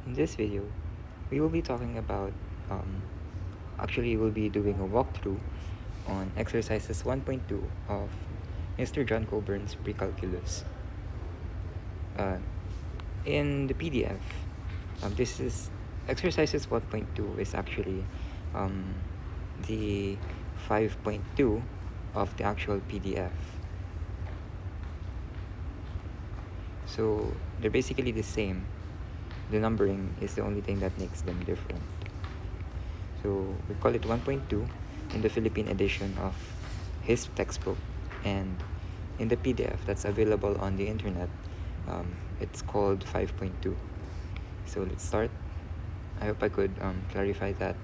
In this video, we will be talking about, actually we'll be doing a walkthrough on exercises 1.2 of Mr. John Coburn's Precalculus. In the PDF, this is exercises 1.2 is actually the 5.2 of the actual PDF. So they're basically the same. The numbering is the only thing that makes them different. So we call it 1.2 in the Philippine edition of his textbook, and in the PDF that's available on the internet, it's called 5.2. So let's start. I hope I could clarify that,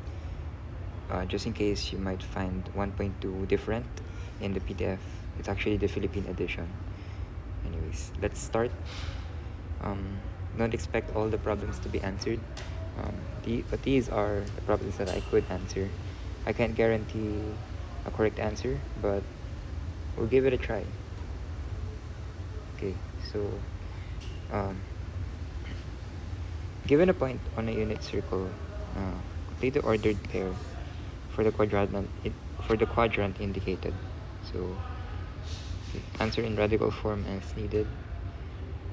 just in case you might find 1.2 different in the PDF. It's actually the Philippine edition. Anyways, let's start. Don't expect all the problems to be answered, but these are the problems that I could answer. I can't guarantee a correct answer, but we'll give it a try. Okay, so given a point on a unit circle, complete the ordered pair for the quadrant indicated. So answer in radical form as needed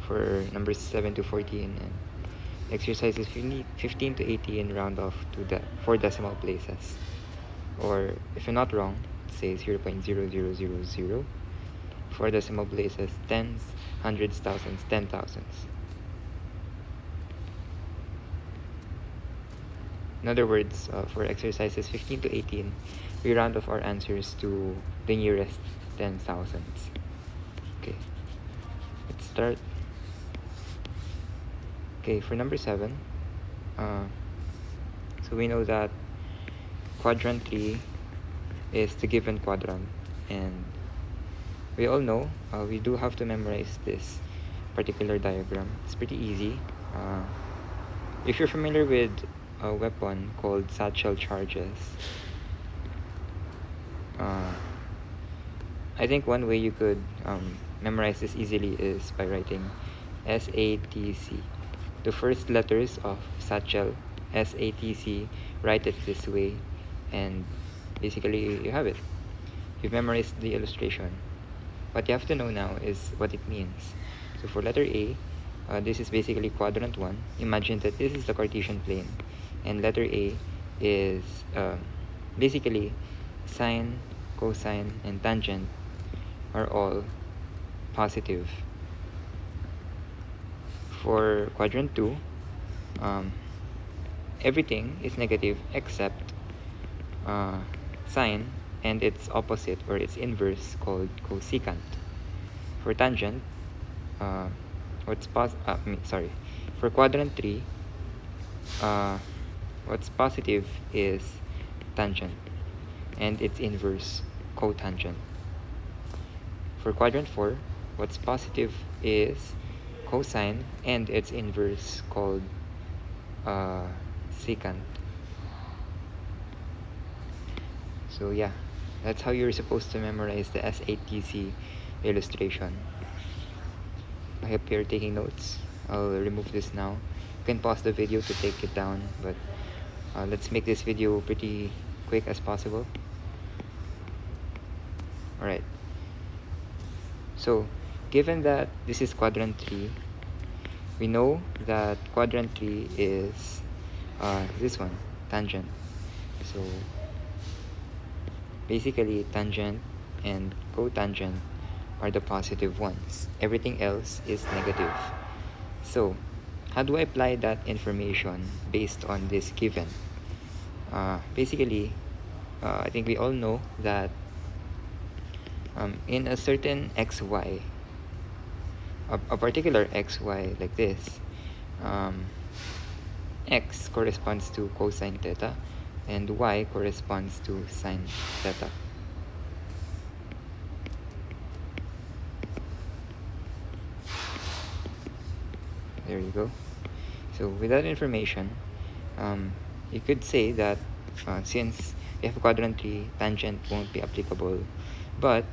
for numbers 7 to 14, and exercises 15 to 18 round off to the 4 decimal places. Or if you're not wrong, say 0.0000, 4 decimal places, tens, hundreds, thousands, 10,000s. In other words, for exercises 15 to 18, we round off our answers to the nearest 10,000s. Okay, let's start. Okay, for number 7, so we know that quadrant 3 is the given quadrant, and we all know we do have to memorize this particular diagram. It's pretty easy. If you're familiar with a weapon called satchel charges, I think one way you could memorize this easily is by writing SATC. The first letters of satchel, SATC, write it this way, and basically you have it. You've memorized the illustration. What you have to know now is what it means. So for letter A, this is basically quadrant 1. Imagine that this is the Cartesian plane, and letter A is basically sine, cosine, and tangent are all positive. For quadrant 2, everything is negative except sine and its opposite or its inverse called cosecant. For tangent, for quadrant 3, what's positive is tangent and its inverse cotangent. For quadrant 4, what's positive is cosine and its inverse called secant. So yeah, that's how you're supposed to memorize the SATC illustration. I hope you're taking notes. I'll remove this now. You can pause the video to take it down, but let's make this video pretty quick as possible. Alright, so given that this is quadrant 3, we know that quadrant 3 is this one, tangent. So basically tangent and cotangent are the positive ones. Everything else is negative. So how do I apply that information based on this given? Basically, I think we all know that in a certain xy, a particular xy like this, x corresponds to cosine theta and y corresponds to sine theta. There you go. So with that information, you could say that since we have quadrant 3, tangent won't be applicable, but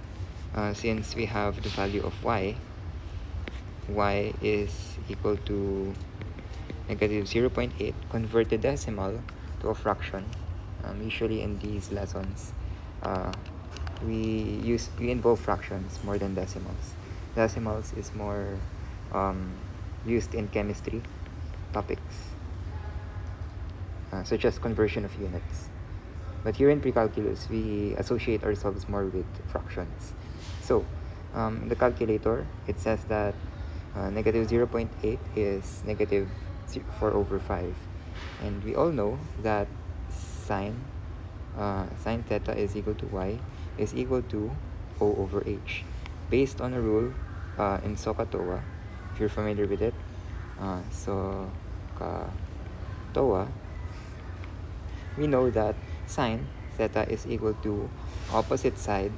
since we have the value of y is equal to negative 0.8, convert the decimal to a fraction. Usually in these lessons, we involve fractions more than decimals. Decimals is more used in chemistry topics, such as conversion of units. But here in Precalculus, we associate ourselves more with fractions. So, in the calculator, it says that negative 0.8 is negative 4 over 5. And we all know that sine theta is equal to y is equal to O over H. Based on a rule in SOHCAHTOA, if you're familiar with it, SOHCAHTOA, we know that sine theta is equal to opposite side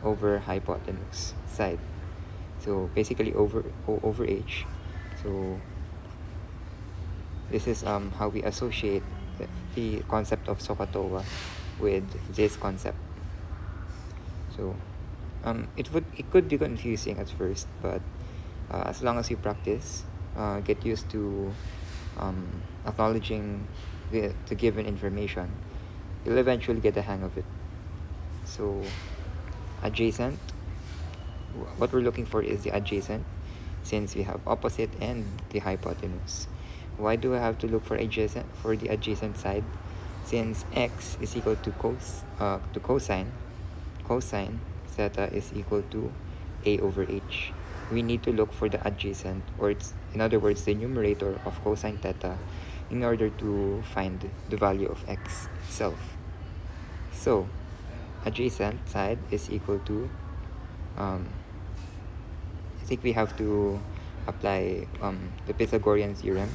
over hypotenuse side. So basically over O over H. So this is how we associate the concept of SOHCAHTOA with this concept. So it could be confusing at first, but as long as you practice, get used to acknowledging the given information, you'll eventually get the hang of it. So adjacent, what we're looking for is the adjacent, since we have opposite and the hypotenuse. Why do I have to look for the adjacent side? Since x is equal to cosine theta is equal to a over h. We need to look for the adjacent, or in other words, the numerator of cosine theta, in order to find the value of x itself. So adjacent side is equal to I think we have to apply the Pythagorean theorem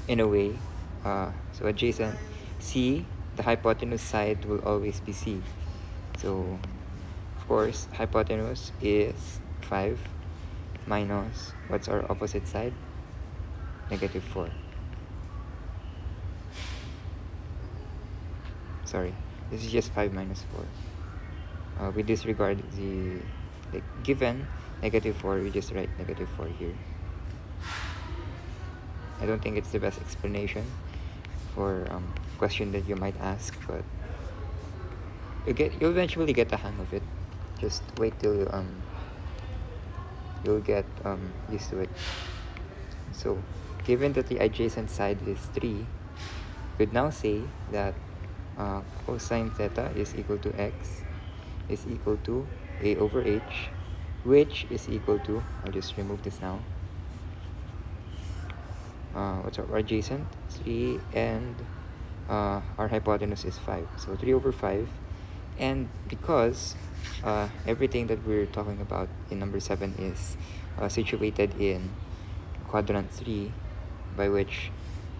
in a way. So adjacent, C, the hypotenuse side will always be C. So of course, hypotenuse is 5 minus, what's our opposite side? Negative 4. Sorry, this is just 5 minus 4. We disregard the given negative 4, we just write negative 4 here. I don't think it's the best explanation for question that you might ask, but you'll eventually get the hang of it. Just wait till you'll get used to it. So given that the adjacent side is 3, you could now say that cosine theta is equal to x is equal to a over h, which is equal to, I'll just remove this now, what's our adjacent? 3, and our hypotenuse is 5, so 3 over 5. And because everything that we're talking about in number 7 is situated in quadrant 3, by which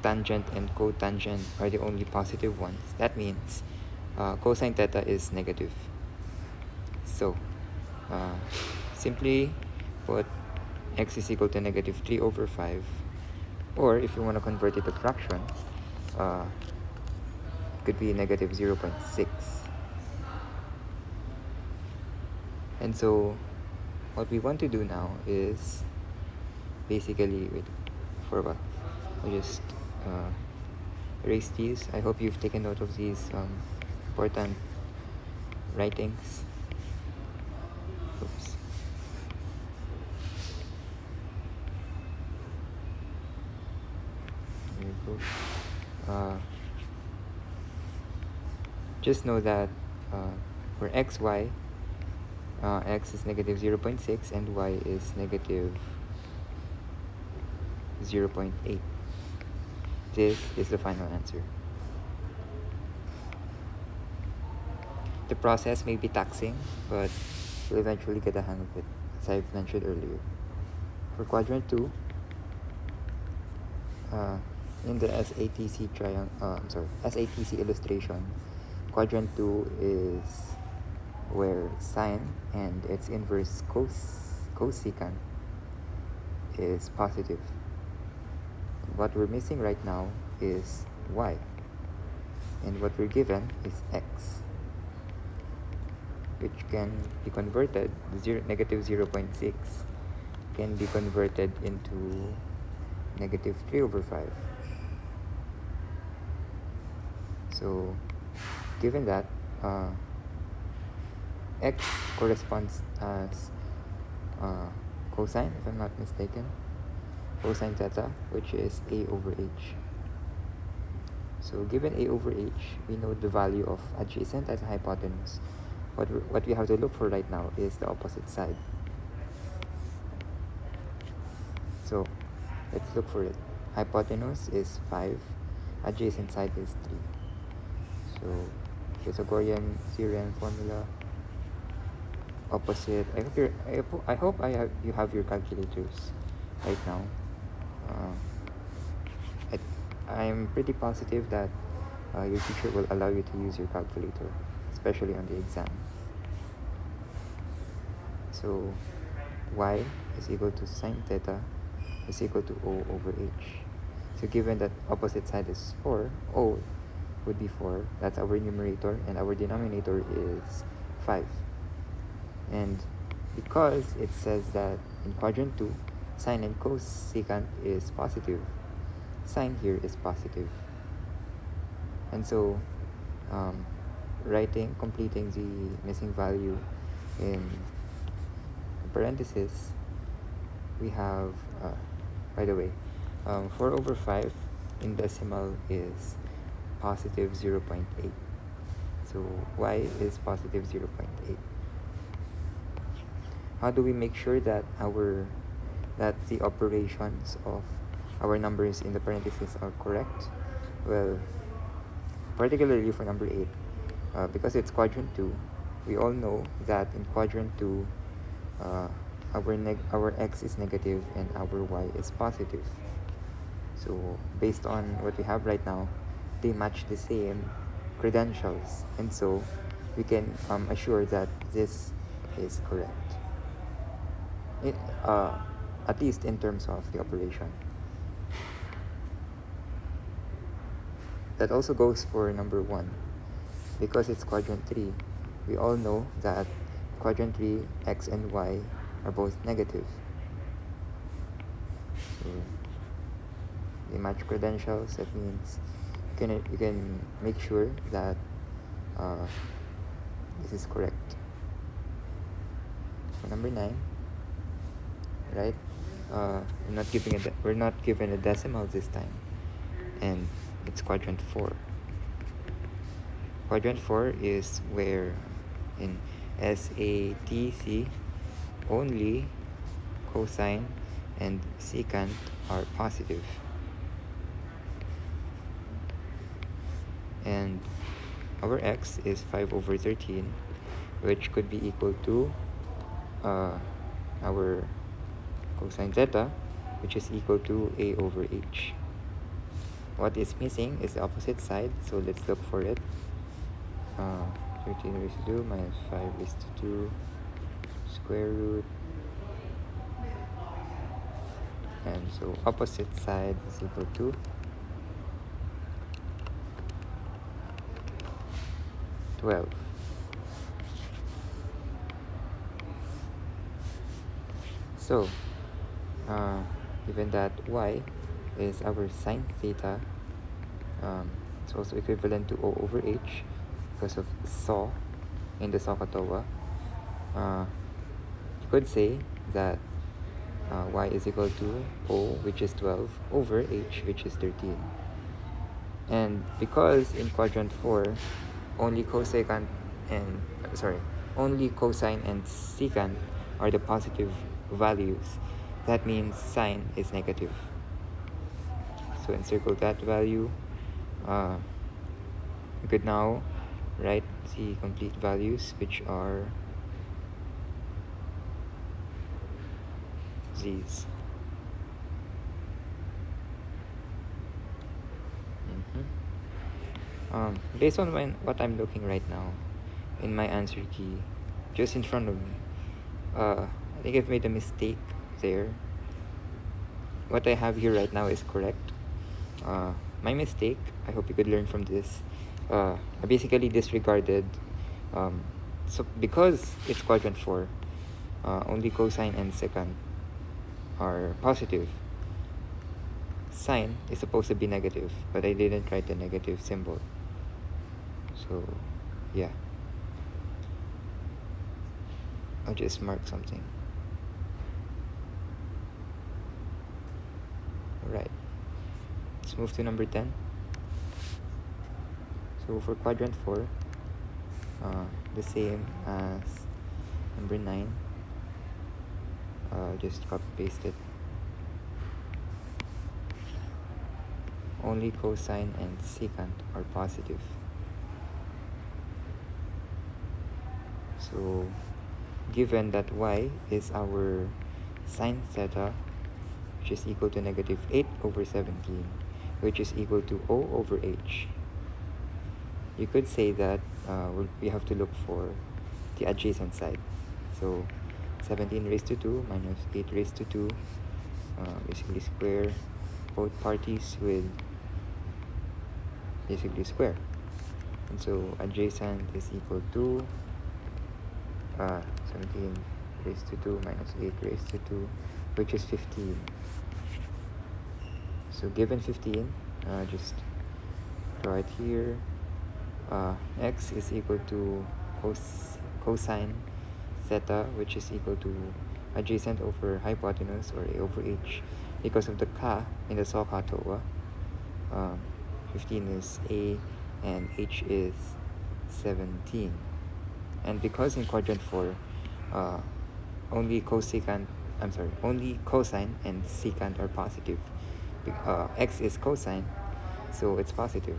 tangent and cotangent are the only positive ones, that means cosine theta is negative. So simply put x is equal to negative 3 over 5, or if you want to convert it to fraction, it could be negative 0.6. And so what we want to do now is basically, I'll just erase these. I hope you've taken note of these important writings. Oops. There we go. Just know that for xy, x is negative 0.6 and y is negative 0.8. This is the final answer. The process may be taxing, but you'll eventually get the hang of it, as I've mentioned earlier. For quadrant 2, in the SATC illustration, quadrant 2 is where sine and its inverse cosecant is positive. What we're missing right now is y, and what we're given is x, which can be converted, negative 0.6 can be converted into negative 3 over 5. So given that x corresponds as cosine, if I'm not mistaken, cosine theta, which is a over h. So given a over h, we know the value of adjacent as hypotenuse. What we have to look for right now is the opposite side. So let's look for it. Hypotenuse is 5, adjacent side is 3. So Pythagorean theorem formula, opposite. I hope you have your calculators right now. I'm pretty positive that your teacher will allow you to use your calculator, especially on the exam. So y is equal to sine theta is equal to O over h. So given that opposite side is 4, O would be 4. That's our numerator, and our denominator is 5. And because it says that in quadrant 2, sine and cosecant is positive, sine here is positive. And so completing the missing value in parentheses, we have, by the way, 4 over 5 in decimal is positive 0.8. So y is positive 0.8. How do we make sure that the operations of our numbers in the parentheses are correct? Well, particularly for number 8, because it's quadrant 2, we all know that in quadrant 2, our x is negative and our y is positive. So based on what we have right now, they match the same credentials, and so we can assure that this is correct, at least in terms of the operation. That also goes for number 1. Because it's quadrant 3, we all know that quadrant 3, x and y are both negative. So they match credentials. That means you can make sure that this is correct. For number 9, right? We're not given a decimal this time, and it's quadrant 4. Quadrant 4 is where in SATC only cosine and secant are positive. And our x is 5 over 13, which could be equal to our cosine theta, which is equal to a over h. What is missing is the opposite side, so let's look for it. 13 raised to 2 minus 5 raised to 2 square root, and so opposite side is equal to 12. So given that y is our sine theta, it's also equivalent to O over h because of saw in the SOHCAHTOA. You could say that y is equal to O, which is 12, over h, which is 13. And because in quadrant 4, only cosine and secant are the positive values, that means sine is negative. So encircle that value. We could now write the complete values, which are these. Based on what I'm looking right now in my answer key just in front of me, I think I've made a mistake there. What I have here right now is correct. My mistake, I hope you could learn from this. I basically disregarded, so because it's quadrant 4, only cosine and secant are positive. sine is supposed to be negative, but I didn't write the negative symbol. So yeah, I'll just mark something. Alright, let's move to number 10. So for quadrant 4, the same as number 9. Just copy paste it. Only cosine and secant are positive. So given that y is our sine theta, which is equal to negative 8 over 17, which is equal to O over H, you could say that we have to look for the adjacent side. So 17 raised to 2 minus 8 raised to 2, basically square both parties with basically square. And so adjacent is equal to 17 raised to 2 minus 8 raised to 2, which is 15. So given 15, just draw it here. X is equal to cosine theta, which is equal to adjacent over hypotenuse, or A over H. Because of the ka in the SOHCAHTOA, 15 is A and H is 17. And because in quadrant 4, only cosine and secant are positive. X is cosine, so it's positive.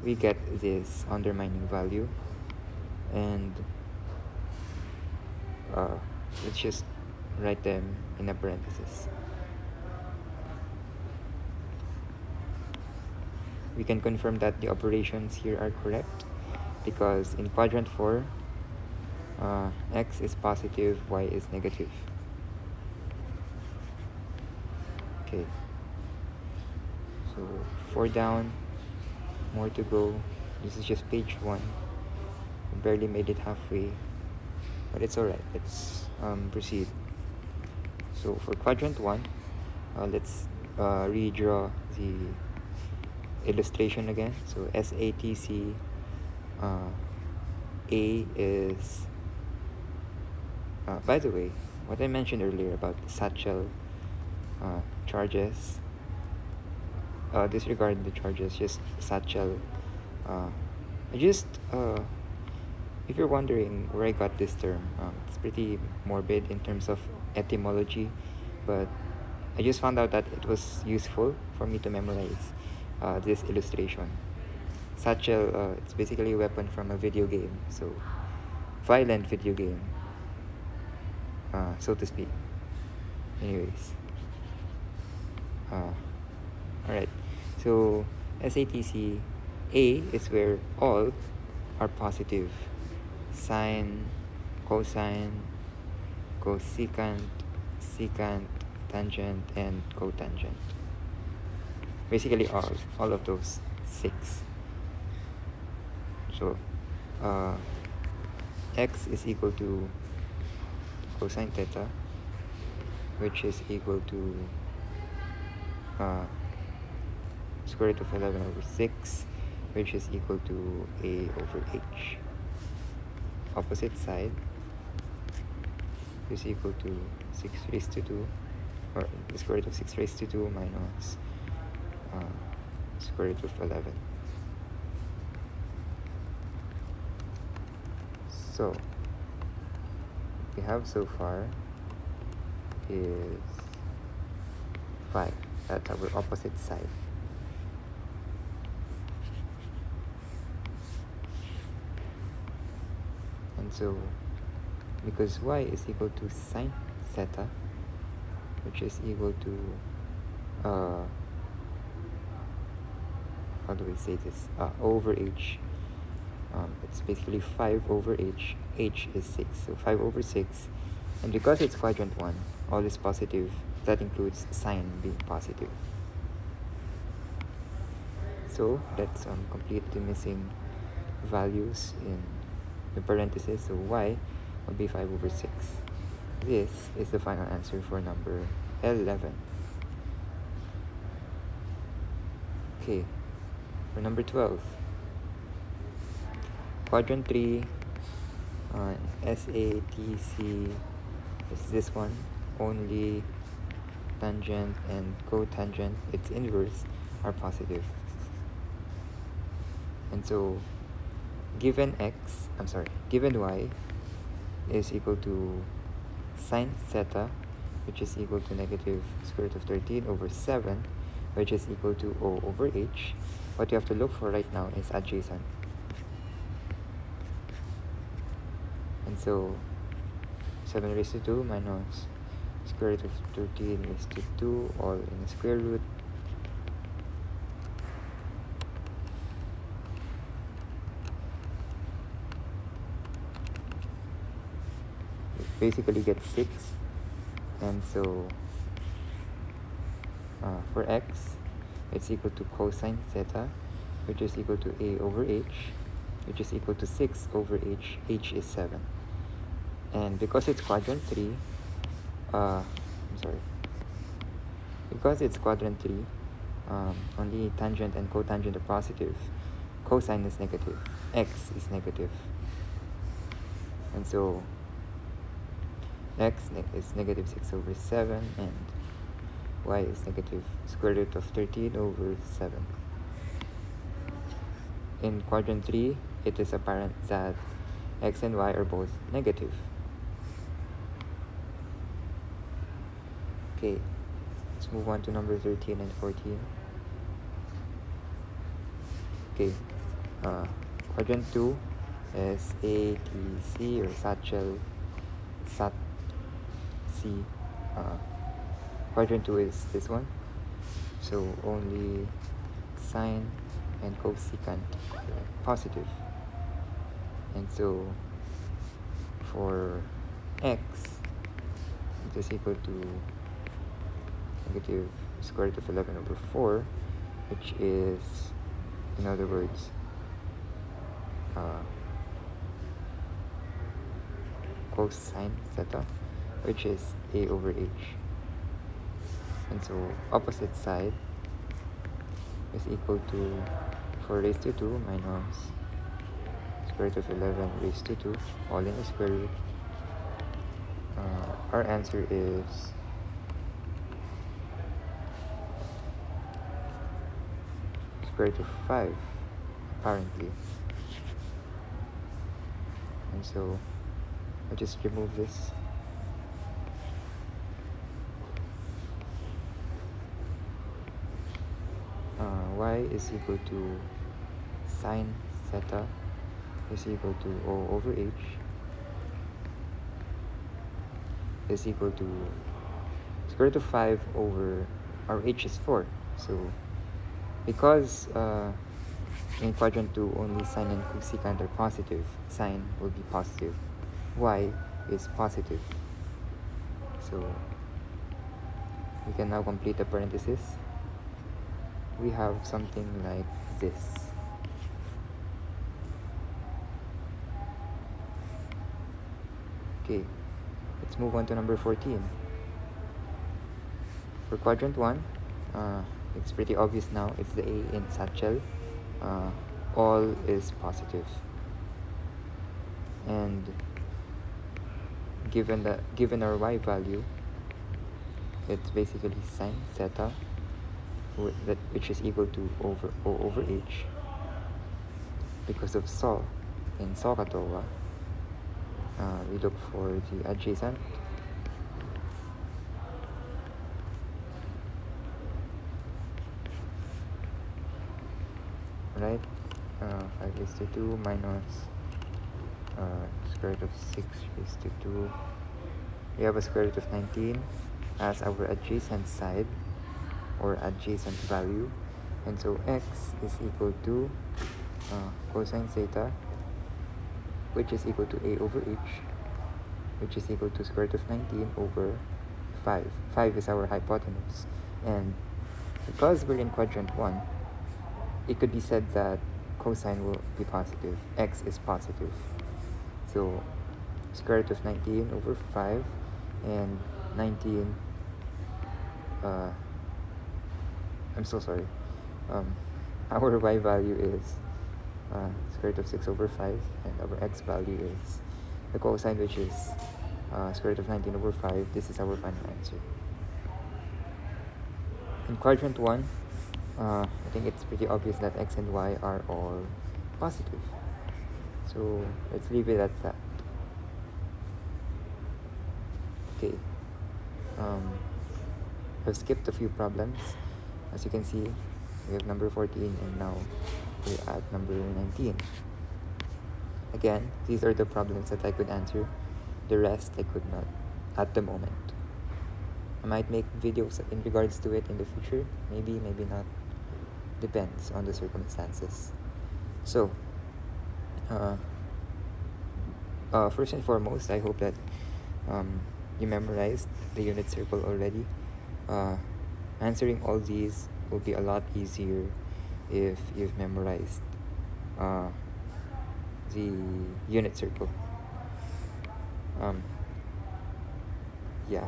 We get this undermining value, and let's just write them in a parenthesis. We can confirm that the operations here are correct, because in quadrant 4, x is positive, y is negative. Okay, so 4 down, more to go. This is just page 1. We barely made it halfway, but it's alright. Let's proceed. So for quadrant 1, let's redraw the illustration again. So SATC, A is, by the way, what I mentioned earlier about satchel charges, disregard the charges, just satchel. If you're wondering where I got this term, it's pretty morbid in terms of etymology, but I just found out that it was useful for me to memorize this illustration. Satchel, it's basically a weapon from a video game, so violent video game, so to speak. Anyways, alright, so SATC, A is where all are positive: sine, cosine, cosecant, secant, tangent, and cotangent. Basically all of those 6. So x is equal to cosine theta, which is equal to square root of 11 over 6, which is equal to A over H. Opposite side is equal to 6 raised to 2, or the square root of 6 raised to 2 minus square root of 11. So what we have so far is 5. That's our opposite side. And so because y is equal to sine theta, which is equal to how do we say this, over h, it's basically 5 over h. H is 6, so 5 over 6. And because it's quadrant 1, all is positive. That includes sine being positive. So let's complete the missing values in the parentheses. So y will be 5 over 6. This is the final answer for number 11. Okay, for number 12, quadrant 3 on SATC is this one. Only tangent and cotangent, its inverse, are positive. And so given y is equal to sine theta, which is equal to negative square root of 13 over 7, which is equal to O over H. What you have to look for right now is adjacent. And so 7 raised to 2 minus square root of 13 raised to 2, all in the square root. It basically gets 6. And so for x, it's equal to cosine theta, which is equal to A over H, which is equal to 6 over H. H is 7. And because it's quadrant 3, because it's quadrant 3, only tangent and cotangent are positive. Cosine is negative. X is negative. And so x is negative 6 over 7, and y is negative square root of 13 over 7. In quadrant 3, it is apparent that x and y are both negative. Okay, let's move on to number 13 and 14. Okay, quadrant 2 is SATC or SAT C. Quadrant 2 is this one. So only sine and cosecant positive. And so for x, it is equal to negative square root of 11 over 4, which is, in other words, cosine theta, which is A over H. And so opposite side is equal to 4 raised to 2 minus square root of 11 raised to 2, all in the square root. Our answer is square root of 5, apparently. And so I'll just remove this. Y is equal to sine theta is equal to O over H is equal to square root of 5 over our H is 4. So because in quadrant 2 only sine and cosecant are positive, sine will be positive, y is positive. So we can now complete the parenthesis. We have something like this. Okay, let's move on to number 14. For quadrant 1, it's pretty obvious now. It's the A in satchel. All is positive. And given our y value, it's basically sine theta, which is equal to O over H. Because of saw in SOHCAHTOA, we look for the adjacent. Right? 5 raised to 2 minus square root of 6 raised to 2. We have a square root of 19 as our adjacent side or adjacent value. And so x is equal to cosine theta, which is equal to A over H, which is equal to square root of 19 over 5. 5 is our hypotenuse. And because we're in quadrant 1, it could be said that cosine will be positive. X is positive. So square root of 19 over 5, and 19, I'm so sorry. our y value is square root of 6 over 5, and our x value is the cosine, which is square root of 19 over 5. This is our final answer. In quadrant 1, I think it's pretty obvious that x and y are all positive. So let's leave it at that. Okay. I've skipped a few problems. As you can see, we have number 14 and now we're at number 19. Again, these are the problems that I could answer. The rest I could not at the moment. I might make videos in regards to it in the future. Maybe, maybe not. Depends on the circumstances. So, first and foremost, I hope that you memorized the unit circle already. Answering all these will be a lot easier if you've memorized the unit circle. Yeah,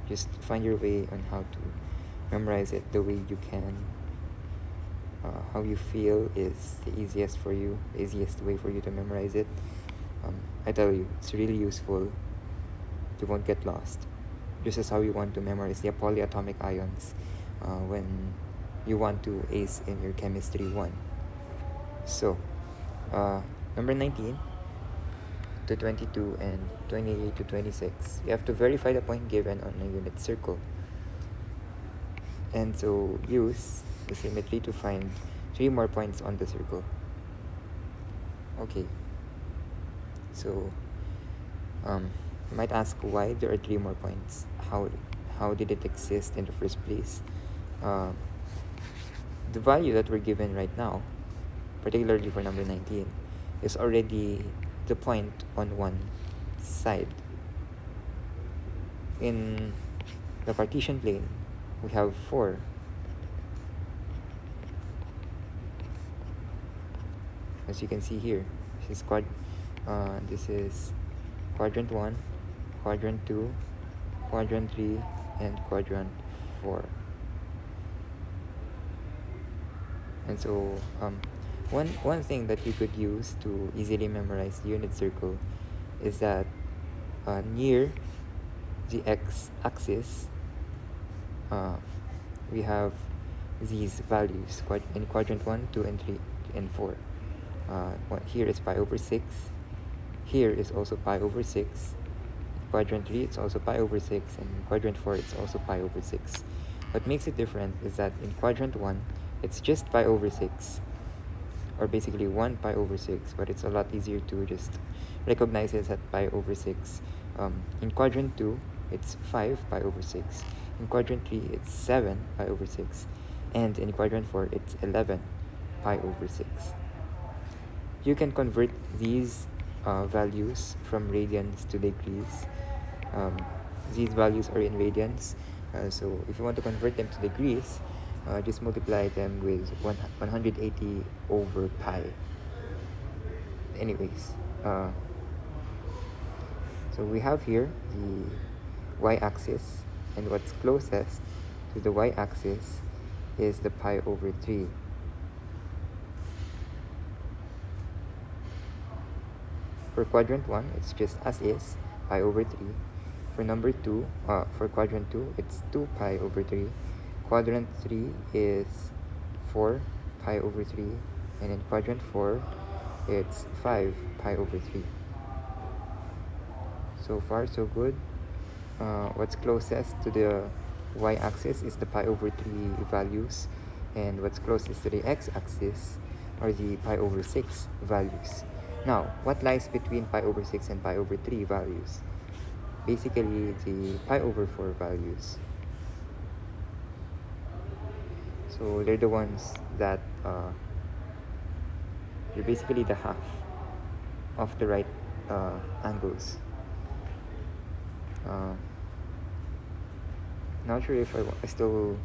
just find your way on how to memorize it the way you can. How you feel is the easiest for you, the easiest way for you to memorize it. I tell you, it's really useful. You won't get lost. This is how you want to memorize the polyatomic ions when you want to ace in your chemistry 1. So, number 19 to 22 and 28 to 26, you have to verify the point given on a unit circle. And so use the symmetry to find 3 more points on the circle. Okay. So, you might ask why there are 3 more points. How did it exist in the first place? The value that we're given right now, particularly for number 19, is already the point on one side. In the Cartesian plane, we have 4. As you can see here, this is quadrant 1, quadrant 2, quadrant 3, and quadrant 4. And so one thing that you could use to easily memorize the unit circle is that near the x-axis we have these values in quadrant 1, 2, and 3, and 4. Here is pi over 6. Here is also pi over 6. Quadrant 3, it's also pi over 6. And quadrant 4, it's also pi over 6. What makes it different is that in quadrant 1, it's just pi over 6. Or basically 1 pi over 6. But it's a lot easier to just recognize it as pi over 6. In quadrant 2, it's 5 pi over 6. In quadrant 3, it's 7 pi over 6. And in quadrant 4, it's 11 pi over 6. You can convert these values from radians to degrees. These values are in radians. So if you want to convert them to degrees, just multiply them with 180 over pi. Anyways, so we have here the y-axis, and what's closest to the y-axis is the pi over 3. For quadrant 1, it's just as is, pi over 3. For number 2, for quadrant 2, it's 2 pi over 3. Quadrant 3 is 4 pi over 3. And in quadrant 4, it's 5 pi over 3. So far, so good. What's closest to the y-axis is the pi over 3 values. And what's closest to the x-axis are the pi over 6 values. Now, what lies between pi over 6 and pi over 3 values? Basically, the pi over 4 values. So, they're the ones that they're basically the half of the right angles. Not sure if I still,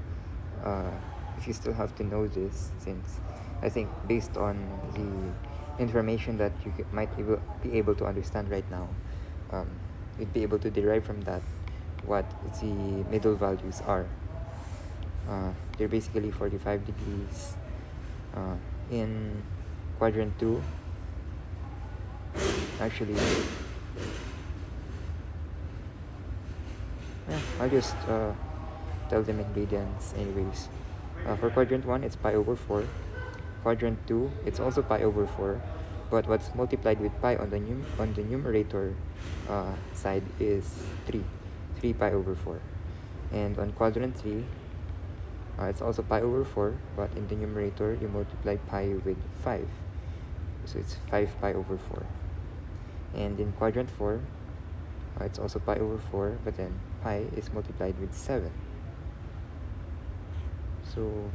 if you still have to know this, since I think based on the information that you might be able to understand right now, you'd be able to derive from that what the middle values are. They're basically 45 degrees, In quadrant 2, actually, I'll just tell them ingredients anyways. For quadrant 1, it's pi over 4. Quadrant 2, it's also pi over 4, but what's multiplied with pi on the numerator side is 3 pi over 4. And on quadrant 3, it's also pi over 4, but in the numerator you multiply pi with 5, so it's 5 pi over 4. And in quadrant 4, it's also pi over 4, but then pi is multiplied with 7. So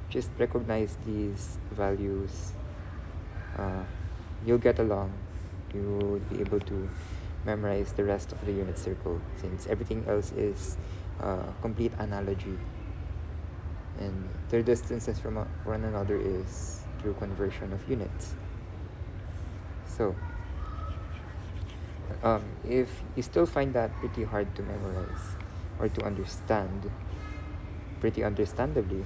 just recognize these values. You'll get along. You'll be able to memorize the rest of the unit circle, since everything else is complete analogy, and their distances from one another is through conversion of units. So if you still find that pretty hard to memorize or to understand pretty understandably,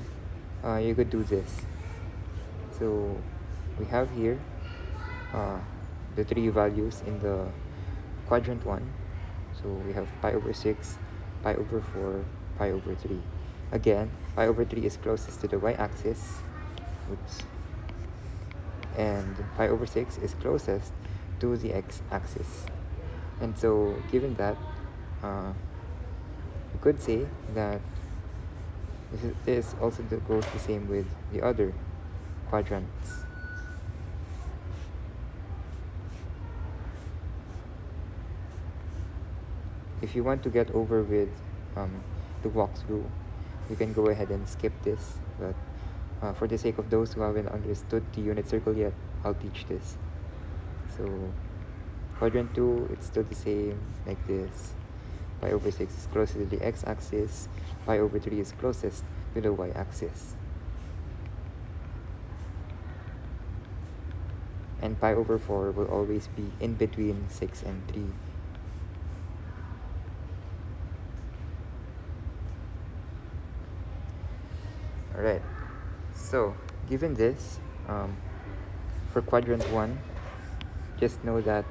you could do this. So we have here the three values in the quadrant 1. So we have pi over 6, pi over 4, pi over 3. Again, pi over 3 is closest to the y-axis. Oops. And pi over 6 is closest to the x-axis. And so, given that, you could say that this also goes the same with the other quadrants. If you want to get over with the walkthrough, you can go ahead and skip this, but for the sake of those who haven't understood the unit circle yet, I'll teach this. So quadrant 2, it's still the same, like this. Pi over 6 is closest to the x-axis, pi over 3 is closest to the y-axis. And pi over 4 will always be in between 6 and 3. Alright, so given this, for quadrant 1, just know that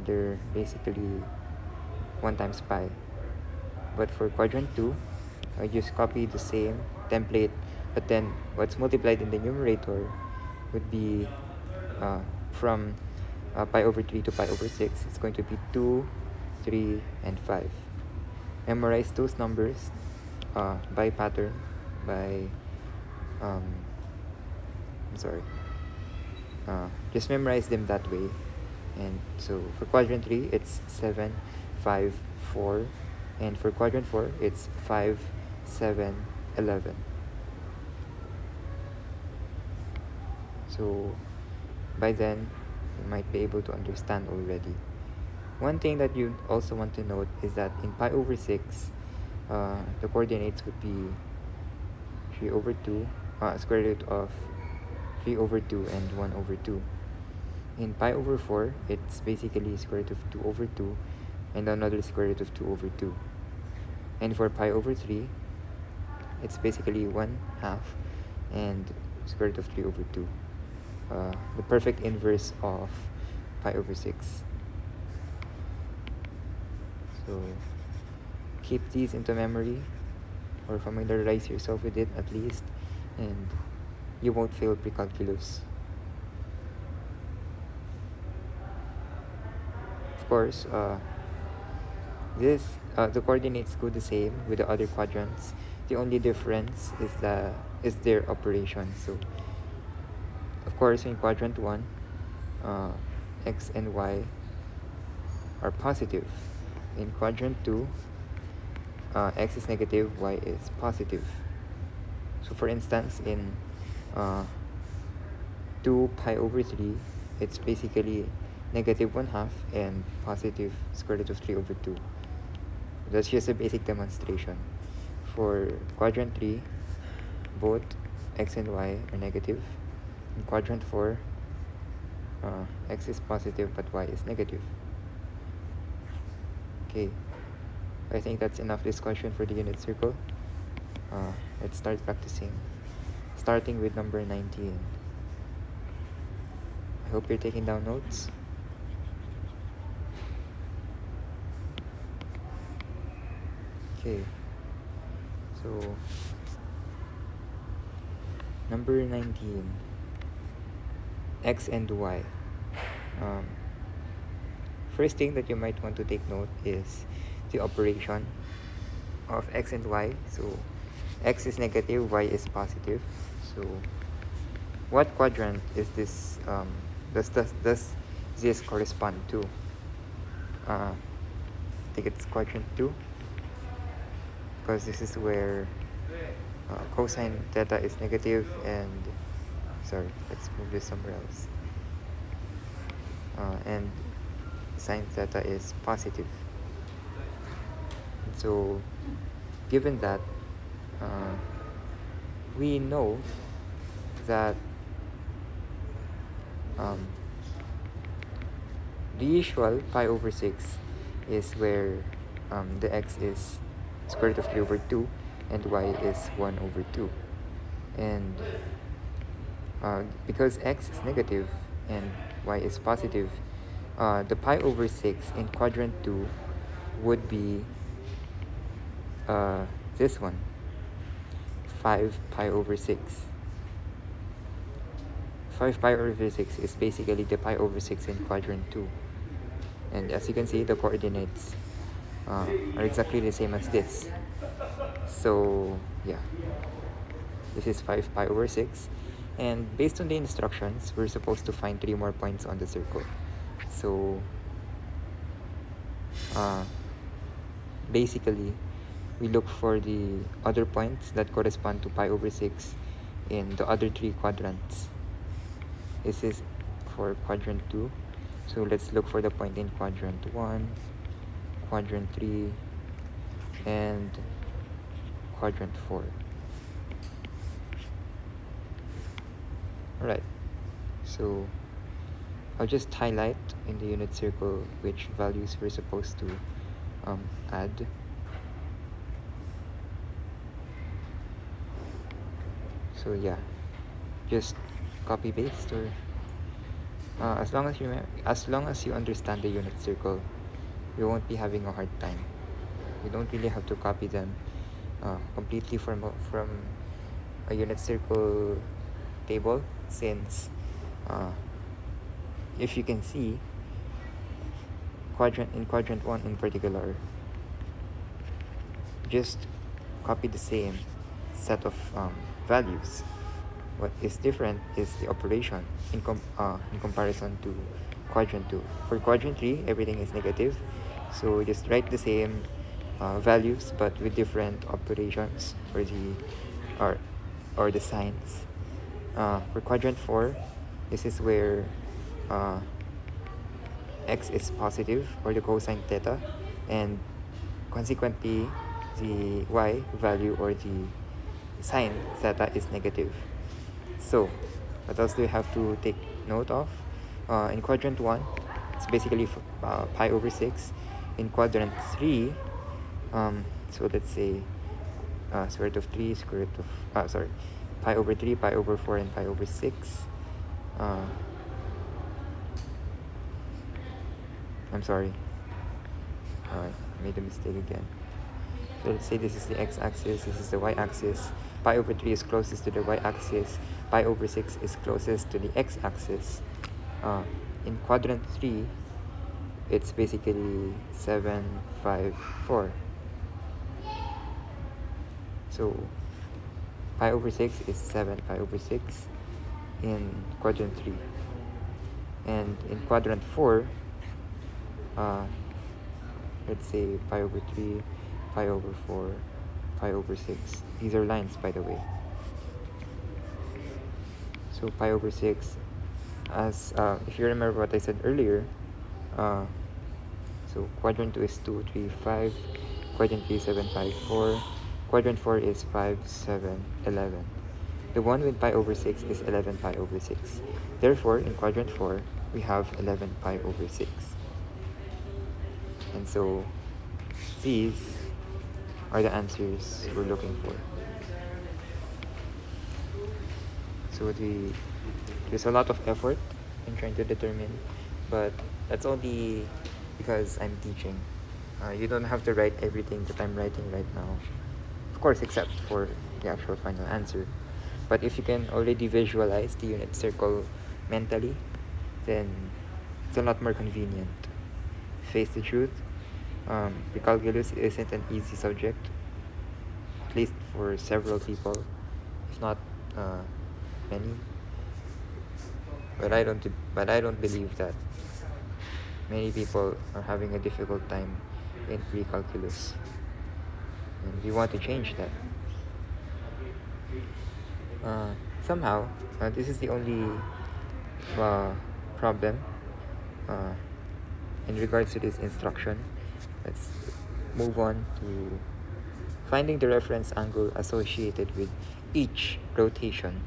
they're basically 1 times pi. But for quadrant 2, I just copy the same template, but then what's multiplied in the numerator would be from pi over 3 to pi over 6. It's going to be 2, 3, and 5. Memorize those numbers by pattern, by just memorize them that way. And so for quadrant 3, it's 7, 5, 4, and for quadrant 4, it's 5, 7, 11. So by then, you might be able to understand already. One thing that you also want to note is that in pi over 6, the coordinates would be 3 over 2, square root of 3 over 2 and 1 over 2. In pi over 4, it's basically square root of 2 over 2 and another square root of 2 over 2. And for pi over 3, it's basically 1/2 and square root of 3 over 2. The perfect inverse of pi over 6. So keep these into memory, or familiarize yourself with it at least, and you won't fail precalculus. Of course, the coordinates go the same with the other quadrants. The only difference is their operation. So of course, in quadrant 1, x and y are positive. In quadrant 2, x is negative, y is positive. So for instance, in 2 pi over 3, it's basically negative 1/2 and positive square root of 3 over 2. That's just a basic demonstration. For quadrant 3, both x and y are negative. In quadrant 4, x is positive but y is negative. Okay, I think that's enough discussion for the unit circle. Let's start practicing. starting with number 19. I hope you're taking down notes. Okay, so number 19, x and y. First thing that you might want to take note is the operation of x and y. So x is negative, y is positive. So what quadrant is this? Does this correspond to? I think it's quadrant 2, because this is where cosine theta is negative and sorry, let's move this somewhere else. And sine theta is positive. So given that, we know that the usual pi over 6 is where the x is square root of 3 over 2 and y is 1 over 2. And because x is negative and y is positive, the pi over 6 in quadrant 2 would be this one, 5 pi over 6. 5 pi over 6 is basically the pi over 6 in quadrant 2. And as you can see, the coordinates are exactly the same as this. So yeah, this is 5 pi over 6. And based on the instructions, we're supposed to find 3 more points on the circle. So basically, we look for the other points that correspond to pi over 6 in the other 3 quadrants. This is for quadrant 2. So let's look for the point in quadrant 1, quadrant 3, and quadrant 4. Alright, so I'll just highlight in the unit circle which values we're supposed to add. So yeah, just copy paste, or as long as you understand the unit circle, you won't be having a hard time. You don't really have to copy them completely from a unit circle table, since if you can see, quadrant 1 in particular, just copy the same set of values. What is different is the operation in comparison to quadrant 2. For quadrant 3, everything is negative, so just write the same values but with different operations for the or the signs. For quadrant 4, this is where x is positive, or the cosine theta, and consequently the y value, or the sine theta, is negative. So what else do we have to take note of? In quadrant 1, it's basically pi over 6. In quadrant 3, so let's say square root of 3, square root of pi over 3, pi over 4, and pi over 6. I'm sorry, I made a mistake again. So let's say this is the x-axis, this is the y-axis. Pi over 3 is closest to the y-axis. Pi over 6 is closest to the x-axis. In quadrant 3, it's basically 7, 5, 4. So pi over 6 is 7 pi over 6 in quadrant 3. And in quadrant 4, let's say pi over 3, pi over 4, pi over 6. These are lines, by the way. So pi over 6, as if you remember what I said earlier, so quadrant 2 is 2, 3, 5, quadrant 3 is 7, 5, 4, quadrant 4 is 5, 7, 11. The one with pi over 6 is 11 pi over 6. Therefore, in quadrant 4, we have 11 pi over 6. And so these are the answers we're looking for. So there's a lot of effort in trying to determine, but that's only because I'm teaching. You don't have to write everything that I'm writing right now, of course, except for the actual final answer. But if you can already visualize the unit circle mentally, then it's a lot more convenient. Face the truth, precalculus isn't an easy subject, at least for several people, if not many. But I don't believe that many people are having a difficult time in precalculus, and we want to change that. Somehow, this is the only problem in regards to this instruction. Let's move on to finding the reference angle associated with each rotation.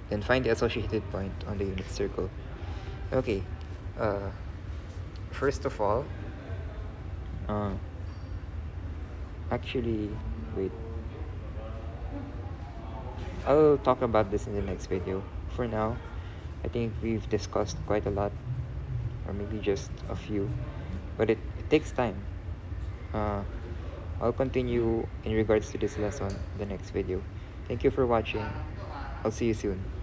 Then find the associated point on the unit circle. Okay, first of all, actually, wait. I'll talk about this in the next video. For now, I think we've discussed quite a lot, or maybe just a few, but it takes time. I'll continue in regards to this lesson in the next video. Thank you for watching. I'll see you soon.